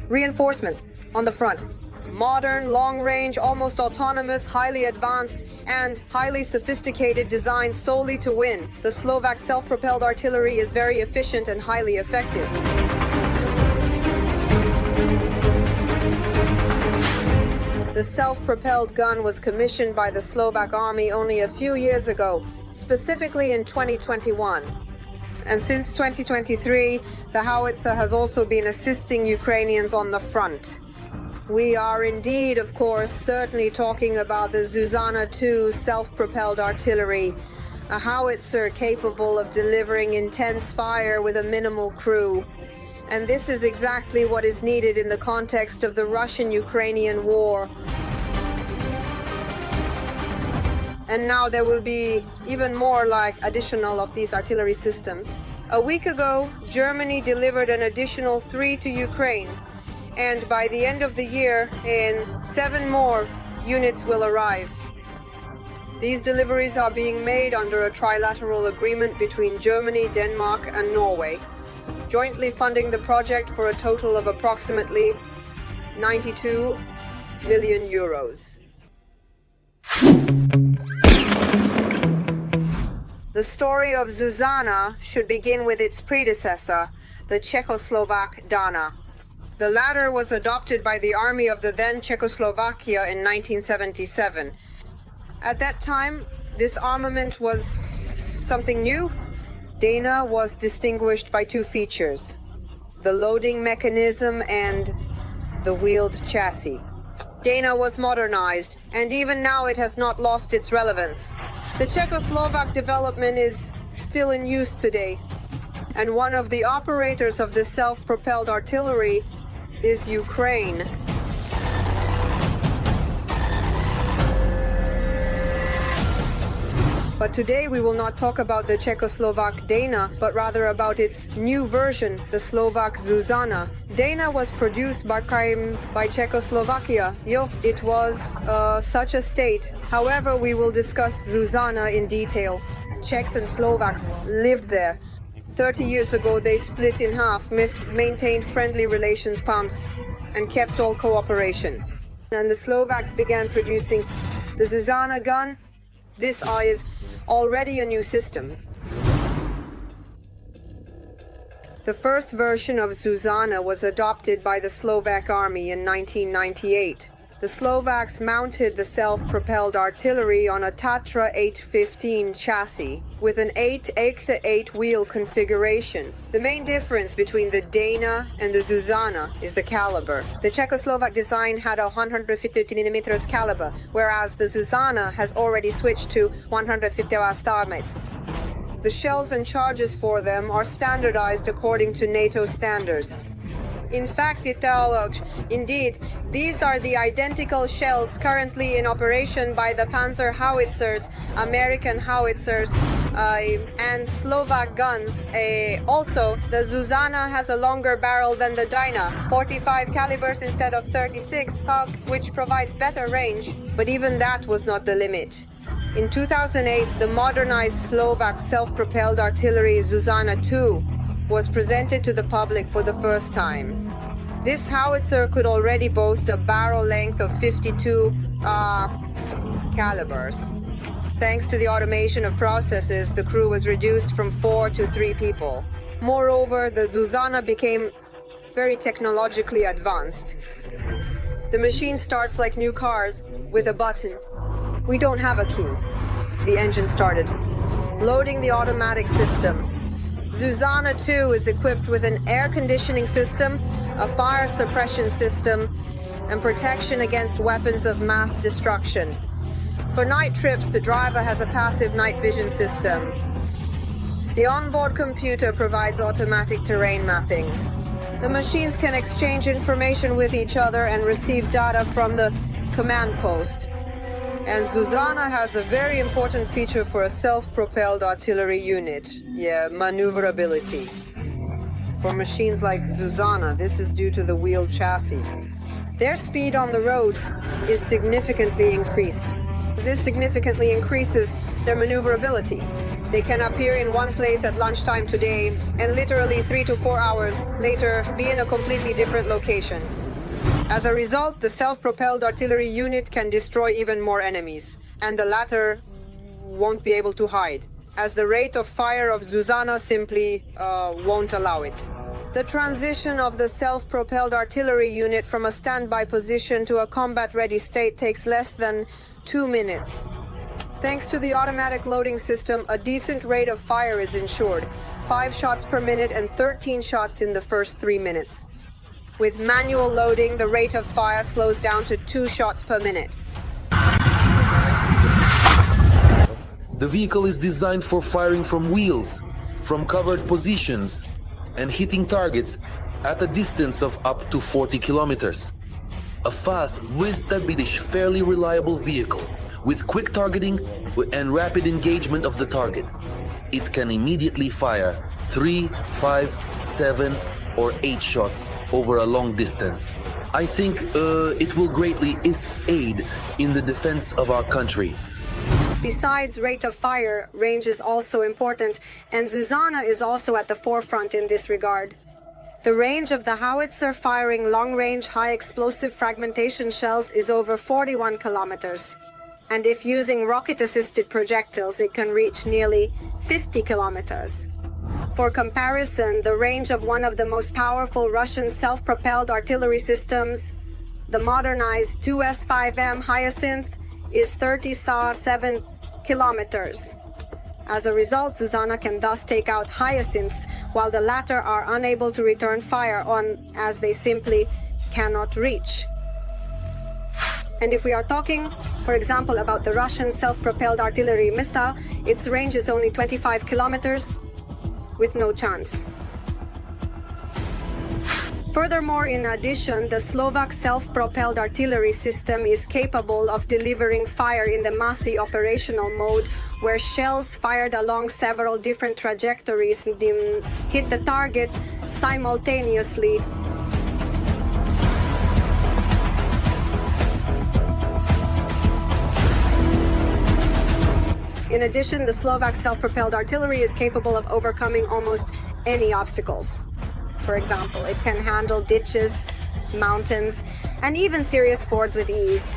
Reinforcements on the front. Modern, long-range, almost autonomous, highly advanced, and highly sophisticated, designed solely to win. The Slovak self-propelled artillery is very efficient and highly effective. The self-propelled gun was commissioned by the Slovak Army only a few years ago, specifically in 2021. And since 2023, the howitzer has also been assisting Ukrainians on the front. We are indeed, of course, certainly talking about the Zuzana II self-propelled artillery, a howitzer capable of delivering intense fire with a minimal crew. And this is exactly what is needed in the context of the Russian-Ukrainian war. And now there will be even more additional of these artillery systems. A week ago, Germany delivered an additional 3 to Ukraine. And by the end of the year, 7 more units will arrive. These deliveries are being made under a trilateral agreement between Germany, Denmark, and Norway, jointly funding the project for a total of approximately 92 million euros. The story of Zuzana should begin with its predecessor, the Czechoslovak Dana. The latter was adopted by the army of the then Czechoslovakia in 1977. At that time, this armament was something new. Dana was distinguished by 2 features: the loading mechanism and the wheeled chassis. Dana was modernized, and even now it has not lost its relevance. The Czechoslovak development is still in use today, and one of the operators of the self-propelled artillery is Ukraine. But today we will not talk about the Czechoslovak Dana, but rather about its new version, the Slovak Zuzana. Dana was produced by Czechoslovakia. It was such a state. However, we will discuss Zuzana in detail. Czechs and Slovaks lived there. 30 years ago they split in half, maintained friendly relations pumps, and kept all cooperation. And the Slovaks began producing the Zuzana gun. This is already a new system. The first version of Zuzana was adopted by the Slovak Army in 1998. The Slovaks mounted the self-propelled artillery on a Tatra 815 chassis with an 8x8 wheel configuration. The main difference between the Dana and the Zuzana is the caliber. The Czechoslovak design had a 150mm caliber, whereas the Zuzana has already switched to 150 mm. The shells and charges for them are standardized according to NATO standards. In fact, indeed, these are the identical shells currently in operation by the Panzer howitzers, American howitzers, and Slovak guns. Also, the Zuzana has a longer barrel than the Dana, 45 calibers instead of 36, which provides better range. But even that was not the limit. In 2008, the modernized Slovak self-propelled artillery Zuzana II was presented to the public for the first time. This howitzer could already boast a barrel length of 52 calibers. Thanks to the automation of processes, the crew was reduced from 4 to 3 people. Moreover, the Zuzana became very technologically advanced. The machine starts like new cars, with a button. We don't have a key. The engine started. Loading the automatic system. Zuzana II is equipped with an air conditioning system, a fire suppression system, and protection against weapons of mass destruction. For night trips, the driver has a passive night vision system. The onboard computer provides automatic terrain mapping. The machines can exchange information with each other and receive data from the command post. And Zuzana has a very important feature for a self-propelled artillery unit, maneuverability. For machines like Zuzana, this is due to the wheeled chassis. Their speed on the road is significantly increased. This significantly increases their maneuverability. They can appear in one place at lunchtime today and literally 3 to 4 hours later be in a completely different location. As a result, the self-propelled artillery unit can destroy even more enemies, and the latter won't be able to hide, as the rate of fire of Zuzana simply won't allow it. The transition of the self-propelled artillery unit from a standby position to a combat-ready state takes less than 2 minutes. Thanks to the automatic loading system, a decent rate of fire is ensured, 5 shots per minute and 13 shots in the first 3 minutes. With manual loading, the rate of fire slows down to 2 shots per minute. The vehicle is designed for firing from wheels, from covered positions, and hitting targets at a distance of up to 40 kilometers. A fast, whiz-stabilish, fairly reliable vehicle, with quick targeting and rapid engagement of the target. It can immediately fire 3, 5, 7, or 8 shots over a long distance. I think it will greatly aid in the defense of our country. Besides rate of fire, range is also important, and Zuzana is also at the forefront in this regard. The range of the howitzer firing long-range high-explosive fragmentation shells is over 41 kilometers. And if using rocket-assisted projectiles, it can reach nearly 50 kilometers. For comparison, the range of one of the most powerful Russian self-propelled artillery systems, the modernized 2S5M Hyacinth, is 37 kilometers. As a result, Zuzana can thus take out Hyacinths, while the latter are unable to return fire on, as they simply cannot reach. And if we are talking, for example, about the Russian self-propelled artillery missile, its range is only 25 kilometers, with no chance. Furthermore, in addition, the Slovak self-propelled artillery system is capable of delivering fire in the massy operational mode, where shells fired along several different trajectories hit the target simultaneously. In addition, the Slovak self-propelled artillery is capable of overcoming almost any obstacles. For example, it can handle ditches, mountains, and even serious fords with ease.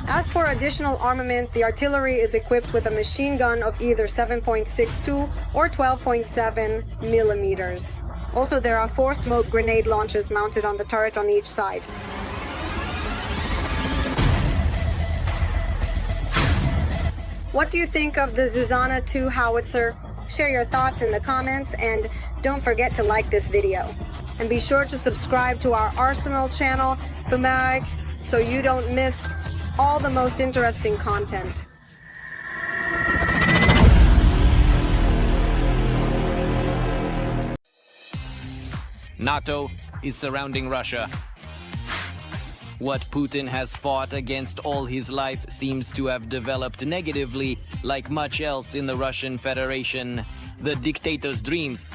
As for additional armament, the artillery is equipped with a machine gun of either 7.62 or 12.7 millimeters. Also, there are 4 smoke grenade launchers mounted on the turret on each side. What do you think of the Zuzana 2 howitzer? Share your thoughts in the comments, and don't forget to like this video. And be sure to subscribe to our Arsenal channel, Bumag, so you don't miss all the most interesting content. NATO is surrounding Russia. What Putin has fought against all his life seems to have developed negatively, like much else in the Russian Federation. The dictator's dreams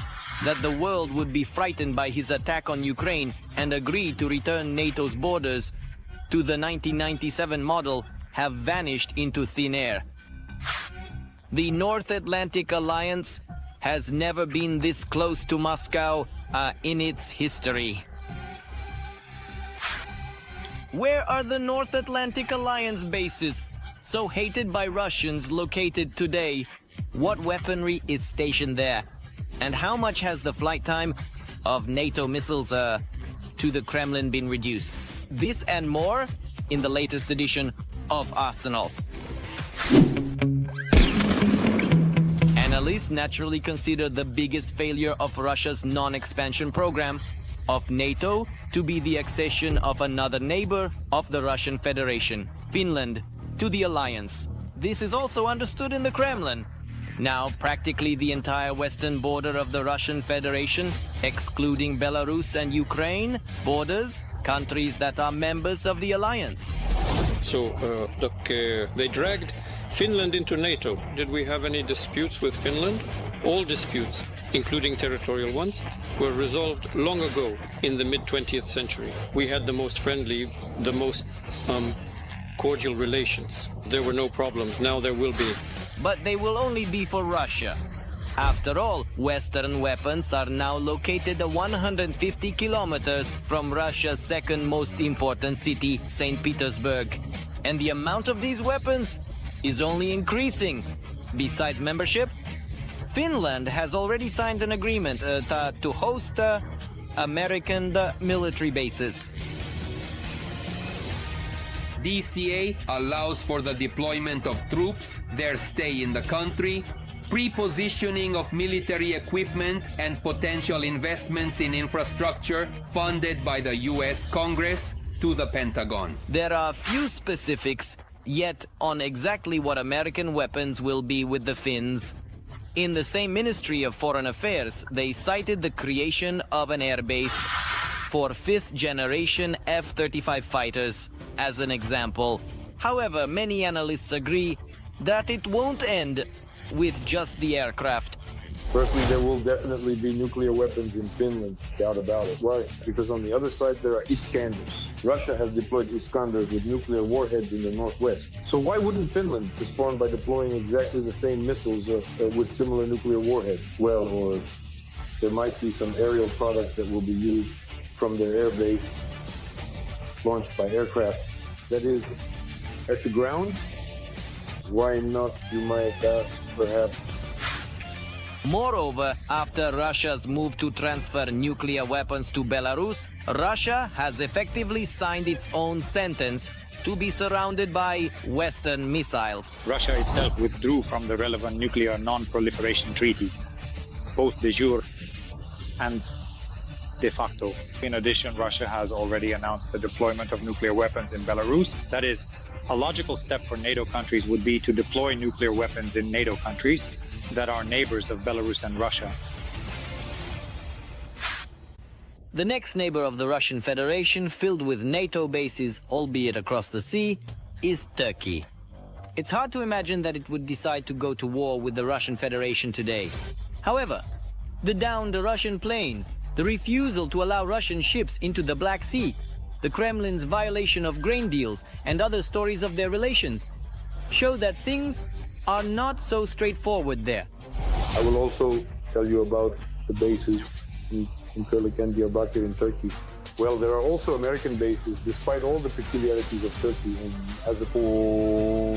that the world would be frightened by his attack on Ukraine and agree to return NATO's borders to the 1997 model have vanished into thin air. The North Atlantic Alliance has never been this close to Moscow in its history. Where are the North Atlantic Alliance bases, so hated by Russians, located today? What weaponry is stationed there? And how much has the flight time of NATO missiles to the Kremlin been reduced? This and more in the latest edition of Arsenal. Analysts naturally consider the biggest failure of Russia's non-expansion program of NATO to be the accession of another neighbor of the Russian Federation, Finland, to the alliance. This is also understood in the Kremlin. Now, practically the entire western border of the Russian Federation, excluding Belarus and Ukraine, borders countries that are members of the alliance. So, they dragged Finland into NATO. Did we have any disputes with Finland? All disputes, including territorial ones, were resolved long ago in the mid-20th century. We had the most friendly, the most cordial relations. There were no problems. Now there will be. But they will only be for Russia. After all, Western weapons are now located 150 kilometers from Russia's second most important city, St. Petersburg. And the amount of these weapons is only increasing. Besides membership, Finland has already signed an agreement to host American military bases. DCA allows for the deployment of troops, their stay in the country, pre-positioning of military equipment and potential investments in infrastructure funded by the US Congress to the Pentagon. There are few specifics yet on exactly what American weapons will be with the Finns. In the same Ministry of Foreign Affairs, they cited the creation of an airbase for fifth-generation F-35 fighters as an example. However, many analysts agree that it won't end with just the aircraft. Firstly, there will definitely be nuclear weapons in Finland, doubt about it. Why? Because on the other side there are Iskanders. Russia has deployed Iskanders with nuclear warheads in the northwest. So why wouldn't Finland respond by deploying exactly the same missiles with similar nuclear warheads? Well, or there might be some aerial products that will be used from their air base, launched by aircraft. That is, at the ground? Why not, you might ask, perhaps? Moreover, after Russia's move to transfer nuclear weapons to Belarus, Russia has effectively signed its own sentence to be surrounded by Western missiles. Russia itself withdrew from the relevant nuclear non-proliferation treaty, both de jure and de facto. In addition, Russia has already announced the deployment of nuclear weapons in Belarus. That is, a logical step for NATO countries would be to deploy nuclear weapons in NATO countries that are neighbors of Belarus and Russia. The next neighbor of the Russian Federation, filled with NATO bases, albeit across the sea, is Turkey. It's hard to imagine that it would decide to go to war with the Russian Federation today. However, the downed Russian planes, the refusal to allow Russian ships into the Black Sea, the Kremlin's violation of grain deals, and other stories of their relations show that things are not so straightforward there. I will also tell you about the bases in Kölik and Diyarbakir in Turkey. Well, there are also American bases, despite all the peculiarities of Turkey, as a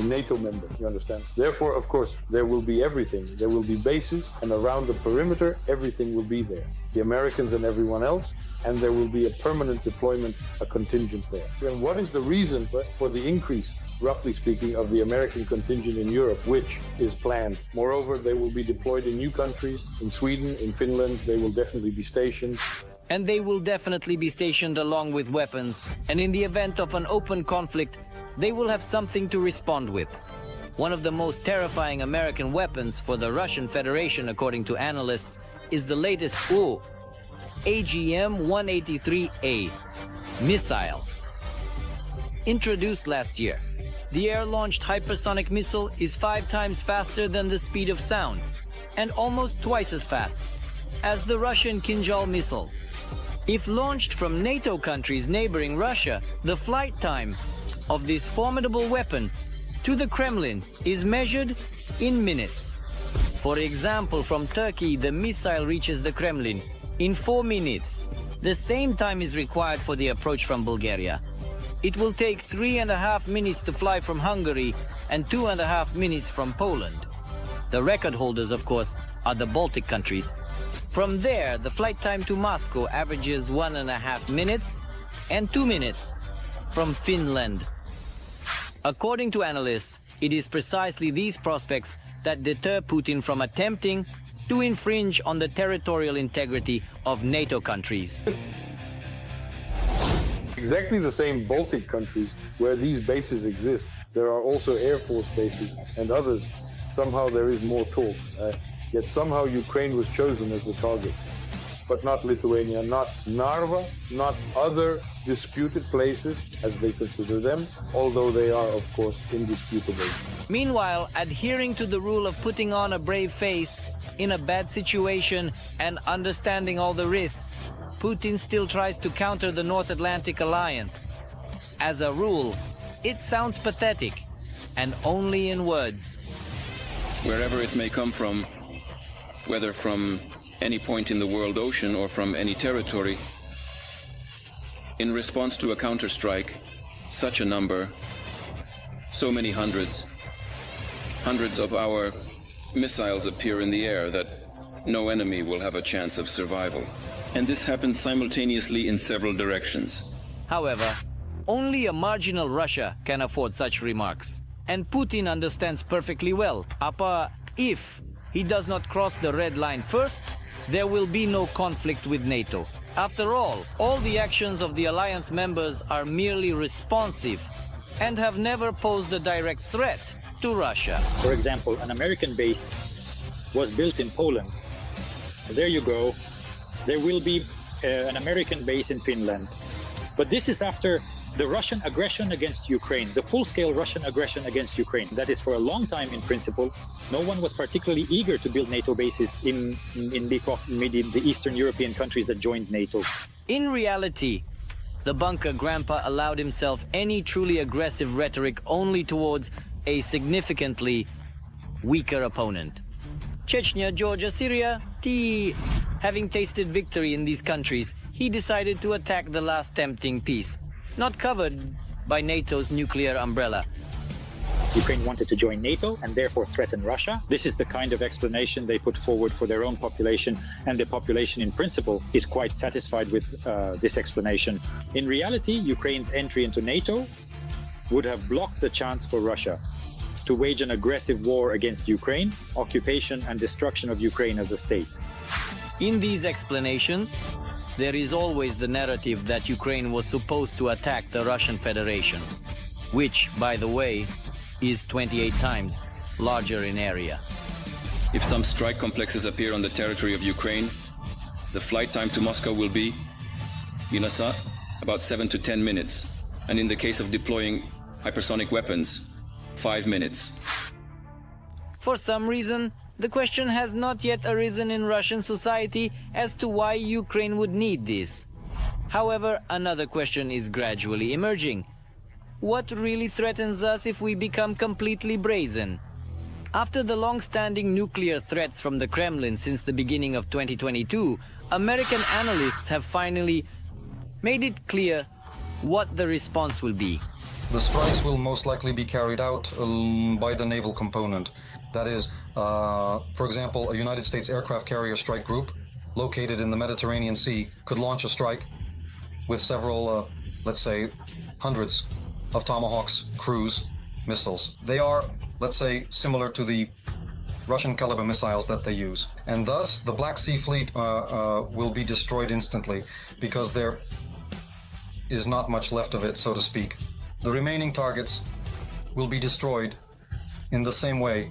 NATO member, you understand? Therefore, of course, there will be everything. There will be bases, and around the perimeter, everything will be there. The Americans and everyone else, and there will be a permanent deployment, a contingent there. And what is the reason for the increase, roughly speaking, of the American contingent in Europe, which is planned? Moreover, they will be deployed in new countries, in Sweden, in Finland, they will definitely be stationed. And they will definitely be stationed along with weapons, and in the event of an open conflict, they will have something to respond with. One of the most terrifying American weapons for the Russian Federation, according to analysts, is the latest AGM-183A missile. Introduced last year, the air-launched hypersonic missile is 5 times faster than the speed of sound, and almost twice as fast as the Russian Kinzhal missiles. If launched from NATO countries neighboring Russia, the flight time of this formidable weapon to the Kremlin is measured in minutes. For example, from Turkey, the missile reaches the Kremlin in 4 minutes. The same time is required for the approach from Bulgaria. It will take 3.5 minutes to fly from Hungary and 2.5 minutes from Poland. The record holders, of course, are the Baltic countries. From there, the flight time to Moscow averages 1.5 minutes and 2 minutes from Finland. According to analysts, it is precisely these prospects that deter Putin from attempting to infringe on the territorial integrity of NATO countries. Exactly the same Baltic countries where these bases exist, there are also Air Force bases and others. Somehow there is more talk. Yet somehow Ukraine was chosen as the target, but not Lithuania, not Narva, not other disputed places, as they consider them, although they are, of course, indisputable. Meanwhile, adhering to the rule of putting on a brave face in a bad situation and understanding all the risks, Putin still tries to counter the North Atlantic Alliance. As a rule, it sounds pathetic, and only in words. Wherever it may come from, whether from any point in the world ocean or from any territory, in response to a counterstrike, such a number, so many hundreds of our missiles appear in the air that no enemy will have a chance of survival. And this happens simultaneously in several directions. However, only a marginal Russia can afford such remarks. And Putin understands perfectly well, if he does not cross the red line first, there will be no conflict with NATO. After all the actions of the alliance members are merely responsive and have never posed a direct threat to Russia. For example, an American base was built in Poland. There you go. There will be an American base in Finland. But this is after the Russian aggression against Ukraine, the full-scale Russian aggression against Ukraine. That is, for a long time, in principle, no one was particularly eager to build NATO bases in the Eastern European countries that joined NATO. In reality, the bunker grandpa allowed himself any truly aggressive rhetoric only towards a significantly weaker opponent. Chechnya, Georgia, Syria, having tasted victory in these countries, he decided to attack the last tempting peace, not covered by NATO's nuclear umbrella. Ukraine wanted to join NATO and therefore threaten Russia. This is the kind of explanation they put forward for their own population, and the population in principle is quite satisfied with this explanation. In reality, Ukraine's entry into NATO would have blocked the chance for Russia to wage an aggressive war against Ukraine, occupation and destruction of Ukraine as a state. In these explanations, there is always the narrative that Ukraine was supposed to attack the Russian Federation, which, by the way, is 28 times larger in area. If some strike complexes appear on the territory of Ukraine, the flight time to Moscow will be, about 7 to 10 minutes. And in the case of deploying hypersonic weapons, 5 minutes. For some reason, the question has not yet arisen in Russian society as to why Ukraine would need this. However, another question is gradually emerging. What really threatens us if we become completely brazen? After the long-standing nuclear threats from the Kremlin since the beginning of 2022, American analysts have finally made it clear what the response will be. The strikes will most likely be carried out by the naval component. That is, for example, a United States aircraft carrier strike group located in the Mediterranean Sea could launch a strike with several, let's say, hundreds of Tomahawks cruise missiles. They are, let's say, similar to the Russian caliber missiles that they use. And thus, the Black Sea Fleet will be destroyed instantly because there is not much left of it, so to speak. The remaining targets will be destroyed in the same way,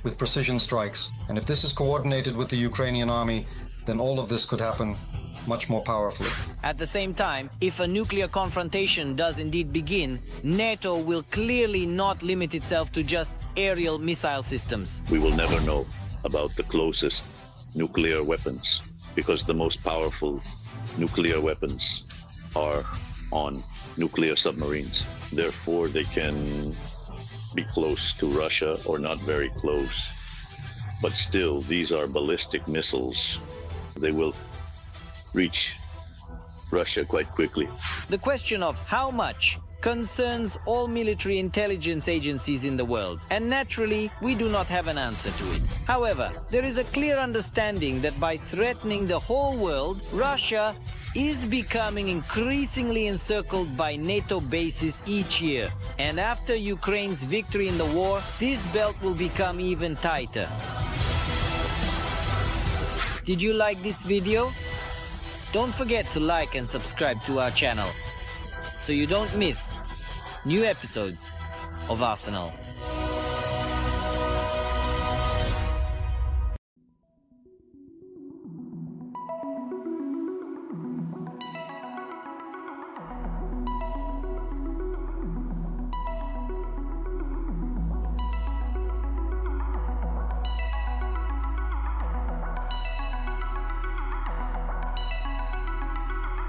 with precision strikes. And if this is coordinated with the Ukrainian army, then all of this could happen much more powerfully. At the same time, if a nuclear confrontation does indeed begin, NATO will clearly not limit itself to just aerial missile systems. We will never know about the closest nuclear weapons because the most powerful nuclear weapons are on nuclear submarines. Therefore, they can be close to Russia or not very close. But still, these are ballistic missiles. They will reach Russia quite quickly. The question of how much concerns all military intelligence agencies in the world, and naturally, we do not have an answer to it. However, there is a clear understanding that by threatening the whole world, Russia is becoming increasingly encircled by NATO bases each year. And after Ukraine's victory in the war, this belt will become even tighter. Did you like this video? Don't forget to like and subscribe to our channel so you don't miss new episodes of Arsenal.